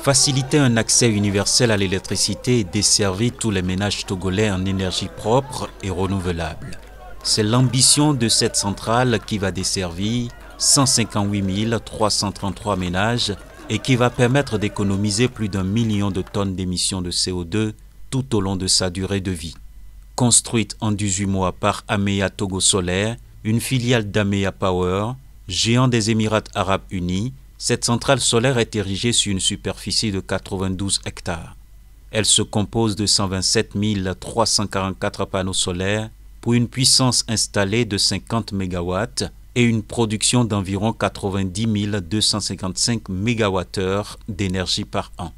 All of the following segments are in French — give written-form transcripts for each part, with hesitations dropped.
Faciliter un accès universel à l'électricité et desservir tous les ménages togolais en énergie propre et renouvelable. C'est l'ambition de cette centrale qui va desservir 158 333 ménages et qui va permettre d'économiser plus d'1 million de tonnes d'émissions de CO2 tout au long de sa durée de vie. Construite en 18 mois par Ameya Togo Solaire, une filiale d'Ameya Power, géant des Émirats arabes unis, cette centrale solaire est érigée sur une superficie de 92 hectares. Elle se compose de 127 344 panneaux solaires pour une puissance installée de 50 MW et une production d'environ 90 255 MWh d'énergie par an.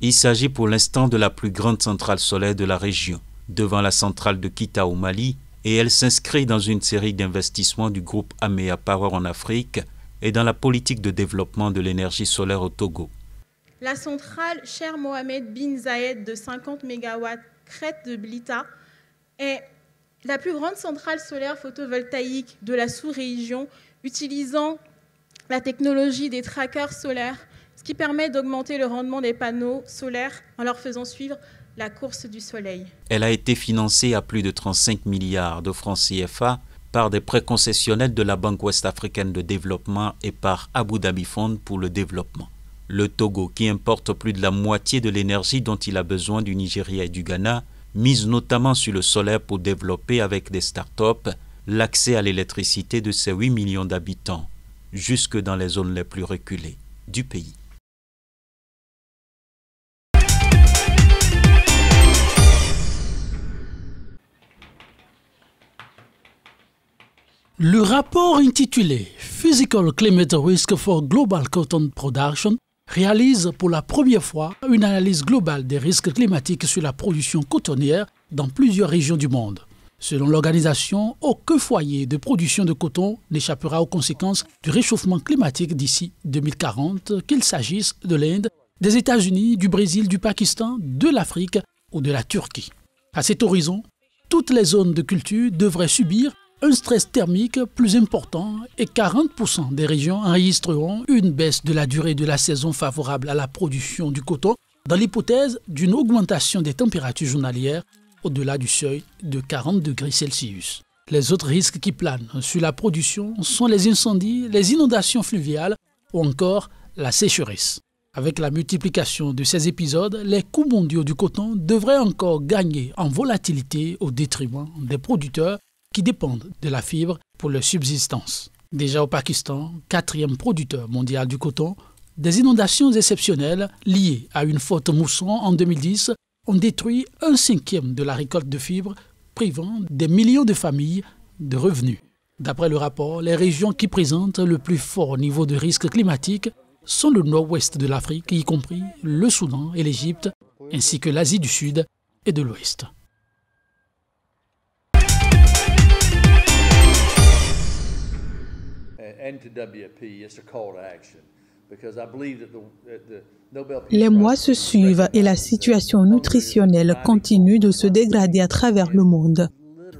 Il s'agit pour l'instant de la plus grande centrale solaire de la région, devant la centrale de Kita au Mali, et elle s'inscrit dans une série d'investissements du groupe Ameya Power en Afrique et dans la politique de développement de l'énergie solaire au Togo. La centrale Cheikh Mohammed bin Zayed de 50 MW Crête de Blita est la plus grande centrale solaire photovoltaïque de la sous-région, utilisant la technologie des trackers solaires, ce qui permet d'augmenter le rendement des panneaux solaires en leur faisant suivre la course du soleil. Elle a été financée à plus de 35 milliards de francs CFA par des prêts concessionnels de la Banque ouest-africaine de développement et par Abu Dhabi Fund pour le développement. Le Togo, qui importe plus de la moitié de l'énergie dont il a besoin du Nigeria et du Ghana, mise notamment sur le solaire pour développer avec des start-up l'accès à l'électricité de ses 8 millions d'habitants, jusque dans les zones les plus reculées du pays. Le rapport intitulé Physical Climate Risk for Global Cotton Production réalise pour la première fois une analyse globale des risques climatiques sur la production cotonnière dans plusieurs régions du monde. Selon l'organisation, aucun foyer de production de coton n'échappera aux conséquences du réchauffement climatique d'ici 2040, qu'il s'agisse de l'Inde, des États-Unis, du Brésil, du Pakistan, de l'Afrique ou de la Turquie. À cet horizon, toutes les zones de culture devraient subir un stress thermique plus important et 40% des régions enregistreront une baisse de la durée de la saison favorable à la production du coton dans l'hypothèse d'une augmentation des températures journalières au-delà du seuil de 40 degrés Celsius. Les autres risques qui planent sur la production sont les incendies, les inondations fluviales ou encore la sécheresse. Avec la multiplication de ces épisodes, les coûts mondiaux du coton devraient encore gagner en volatilité au détriment des producteurs qui dépendent de la fibre pour leur subsistance. Déjà au Pakistan, 4e producteur mondial du coton, des inondations exceptionnelles liées à une forte mousson en 2010 ont détruit 1/5 de la récolte de fibres, privant des millions de familles de revenus. D'après le rapport, les régions qui présentent le plus fort niveau de risque climatique sont le nord-ouest de l'Afrique, y compris le Soudan et l'Égypte, ainsi que l'Asie du Sud et de l'Ouest. Les mois se suivent et la situation nutritionnelle continue de se dégrader à travers le monde.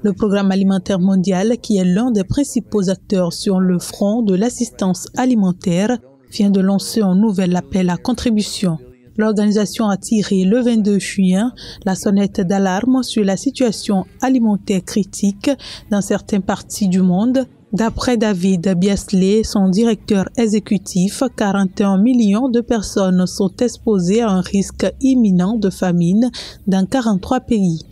Le Programme alimentaire mondial, qui est l'un des principaux acteurs sur le front de l'assistance alimentaire, vient de lancer un nouvel appel à contribution. L'organisation a tiré le 22 juin la sonnette d'alarme sur la situation alimentaire critique dans certaines parties du monde. D'après David Biasley, son directeur exécutif, 41 millions de personnes sont exposées à un risque imminent de famine dans 43 pays.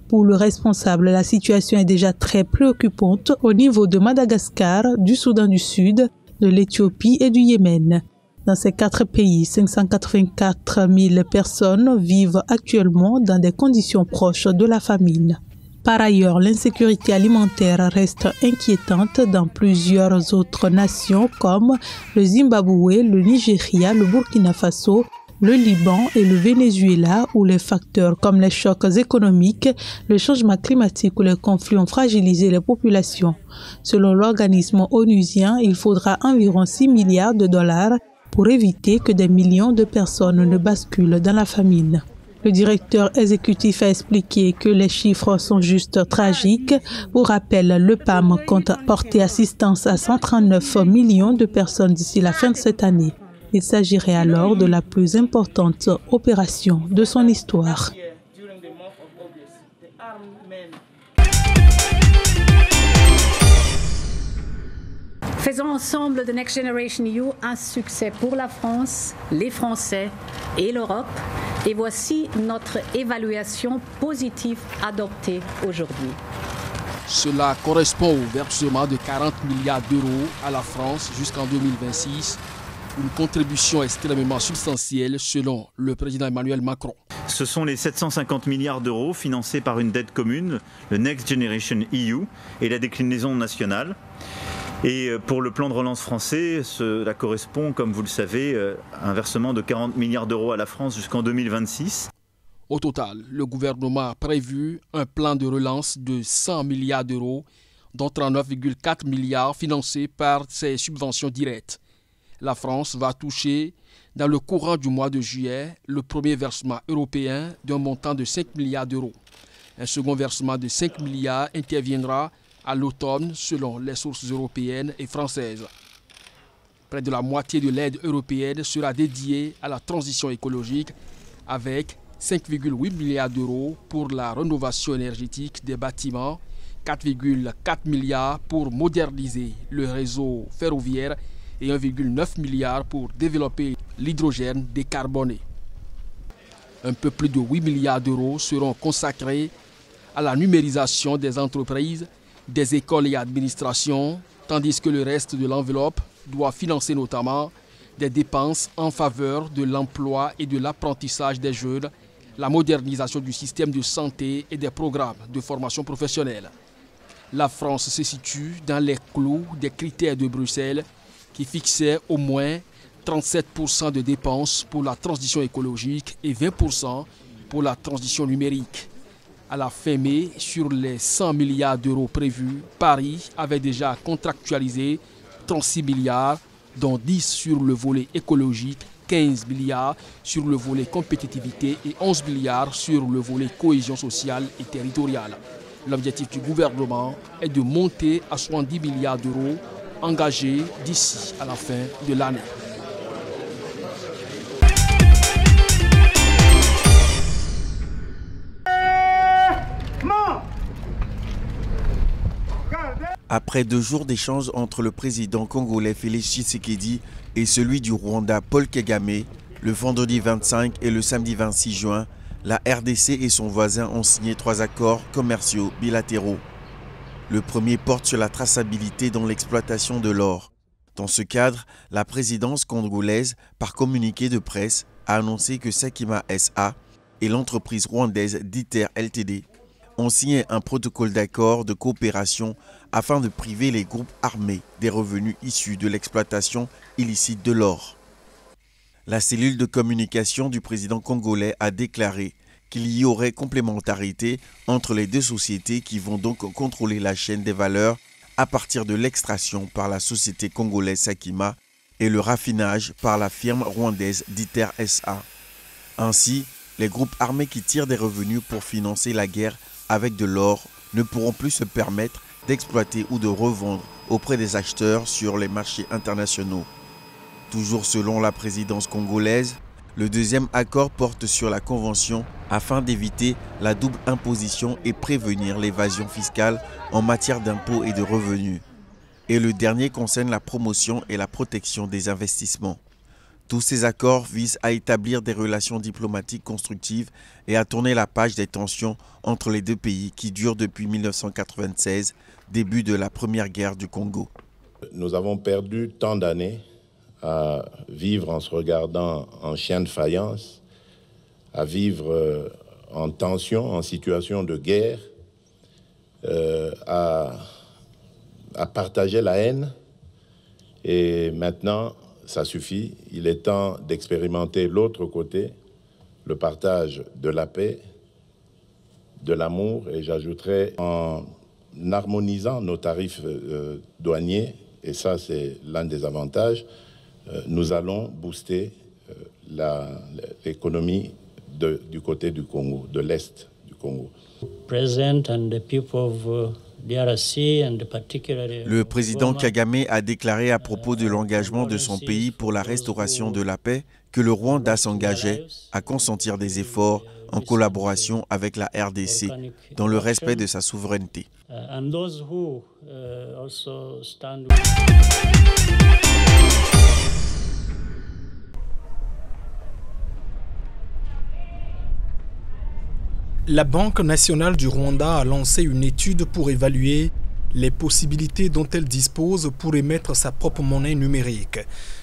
Pour le responsable, la situation est déjà très préoccupante au niveau de Madagascar, du Soudan du Sud, de l'Éthiopie et du Yémen. Dans ces 4 pays, 584 000 personnes vivent actuellement dans des conditions proches de la famine. Par ailleurs, l'insécurité alimentaire reste inquiétante dans plusieurs autres nations comme le Zimbabwe, le Nigeria, le Burkina Faso, le Liban et le Venezuela, où les facteurs comme les chocs économiques, le changement climatique ou les conflits ont fragilisé les populations. Selon l'organisme onusien, il faudra environ 6 milliards de dollars pour éviter que des millions de personnes ne basculent dans la famine. Le directeur exécutif a expliqué que les chiffres sont juste tragiques. Pour rappel, le PAM compte porter assistance à 139 millions de personnes d'ici la fin de cette année. Il s'agirait alors de la plus importante opération de son histoire. Faisons ensemble de Next Generation EU un succès pour la France, les Français et l'Europe. Et voici notre évaluation positive adoptée aujourd'hui. Cela correspond au versement de 40 milliards d'euros à la France jusqu'en 2026, une contribution extrêmement substantielle selon le président Emmanuel Macron. Ce sont les 750 milliards d'euros financés par une dette commune, le Next Generation EU et la déclinaison nationale. Et pour le plan de relance français, cela correspond, comme vous le savez, à un versement de 40 milliards d'euros à la France jusqu'en 2026. Au total, le gouvernement a prévu un plan de relance de 100 milliards d'euros, dont 39,4 milliards financés par ses subventions directes. La France va toucher, dans le courant du mois de juillet, le premier versement européen d'un montant de 5 milliards d'euros. Un second versement de 5 milliards interviendra à l'automne selon les sources européennes et françaises. Près de la moitié de l'aide européenne sera dédiée à la transition écologique avec 5,8 milliards d'euros pour la rénovation énergétique des bâtiments, 4,4 milliards pour moderniser le réseau ferroviaire et 1,9 milliard pour développer l'hydrogène décarboné. Un peu plus de 8 milliards d'euros seront consacrés à la numérisation des entreprises, des écoles et administrations, tandis que le reste de l'enveloppe doit financer notamment des dépenses en faveur de l'emploi et de l'apprentissage des jeunes, la modernisation du système de santé et des programmes de formation professionnelle. La France se situe dans les clous des critères de Bruxelles qui fixaient au moins 37% de dépenses pour la transition écologique et 20% pour la transition numérique. À la fin mai, sur les 100 milliards d'euros prévus, Paris avait déjà contractualisé 36 milliards, dont 10 sur le volet écologique, 15 milliards sur le volet compétitivité et 11 milliards sur le volet cohésion sociale et territoriale. L'objectif du gouvernement est de monter à 70 milliards d'euros engagés d'ici à la fin de l'année. Après 2 jours d'échanges entre le président congolais Félix Tshisekedi et celui du Rwanda Paul Kagame, le vendredi 25 et le samedi 26 juin, la RDC et son voisin ont signé 3 accords commerciaux bilatéraux. Le premier porte sur la traçabilité dans l'exploitation de l'or. Dans ce cadre, la présidence congolaise, par communiqué de presse, a annoncé que Sakima SA et l'entreprise rwandaise Diter Ltd ont signé un protocole d'accord de coopération afin de priver les groupes armés des revenus issus de l'exploitation illicite de l'or. La cellule de communication du président congolais a déclaré qu'il y aurait complémentarité entre les 2 sociétés qui vont donc contrôler la chaîne des valeurs à partir de l'extraction par la société congolaise Sakima et le raffinage par la firme rwandaise Diter SA. Ainsi, les groupes armés qui tirent des revenus pour financer la guerre avec de l'or ne pourront plus se permettre d'exploiter ou de revendre auprès des acheteurs sur les marchés internationaux. Toujours selon la présidence congolaise, le deuxième accord porte sur la convention afin d'éviter la double imposition et prévenir l'évasion fiscale en matière d'impôts et de revenus. Et le dernier concerne la promotion et la protection des investissements. Tous ces accords visent à établir des relations diplomatiques constructives et à tourner la page des tensions entre les 2 pays qui durent depuis 1996, début de la première guerre du Congo. Nous avons perdu tant d'années à vivre en se regardant en chien de faïence, à vivre en tension, en situation de guerre, à partager la haine. Et maintenant, ça suffit. Il est temps d'expérimenter l'autre côté, le partage de la paix, de l'amour, et j'ajouterais en harmonisant nos tarifs douaniers, et ça c'est l'un des avantages, nous allons booster l'économie du côté du Congo, de l'Est du Congo. President and the people of Le président Kagame a déclaré à propos de l'engagement de son pays pour la restauration de la paix que le Rwanda s'engageait à consentir des efforts en collaboration avec la RDC dans le respect de sa souveraineté. La Banque nationale du Rwanda a lancé une étude pour évaluer les possibilités dont elle dispose pour émettre sa propre monnaie numérique.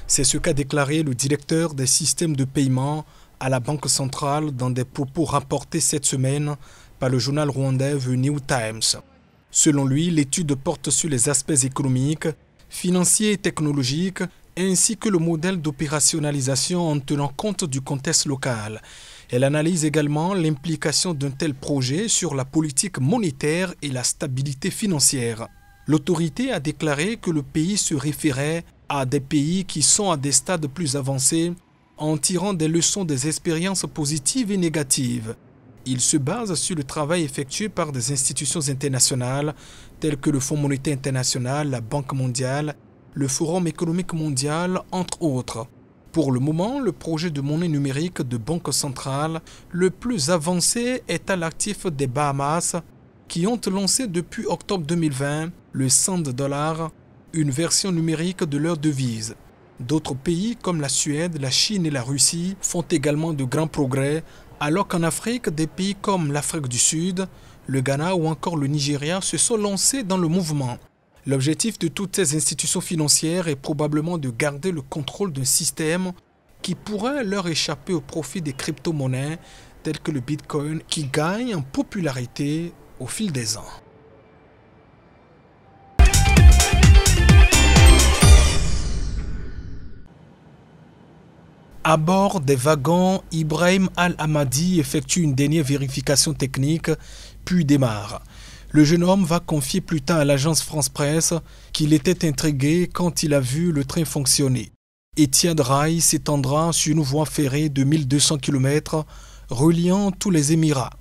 C'est ce qu'a déclaré le directeur des systèmes de paiement à la Banque centrale dans des propos rapportés cette semaine par le journal rwandais The New Times. Selon lui, l'étude porte sur les aspects économiques, financiers et technologiques, ainsi que le modèle d'opérationnalisation en tenant compte du contexte local. Elle analyse également l'implication d'un tel projet sur la politique monétaire et la stabilité financière. L'autorité a déclaré que le pays se référait à des pays qui sont à des stades plus avancés en tirant des leçons des expériences positives et négatives. Il se base sur le travail effectué par des institutions internationales telles que le Fonds monétaire international, la Banque mondiale, le Forum économique mondial, entre autres. Pour le moment, le projet de monnaie numérique de banque centrale le plus avancé est à l'actif des Bahamas, qui ont lancé depuis octobre 2020 le $100, une version numérique de leur devise. D'autres pays comme la Suède, la Chine et la Russie font également de grands progrès, alors qu'en Afrique, des pays comme l'Afrique du Sud, le Ghana ou encore le Nigeria se sont lancés dans le mouvement. L'objectif de toutes ces institutions financières est probablement de garder le contrôle d'un système qui pourrait leur échapper au profit des crypto-monnaies telles que le Bitcoin qui gagne en popularité au fil des ans. À bord des wagons, Ibrahim Al-Hamadi effectue une dernière vérification technique, puis démarre. Le jeune homme va confier plus tard à l'agence France-Presse qu'il était intrigué quand il a vu le train fonctionner. Etihad Rail s'étendra sur une voie ferrée de 1200 km reliant tous les Émirats.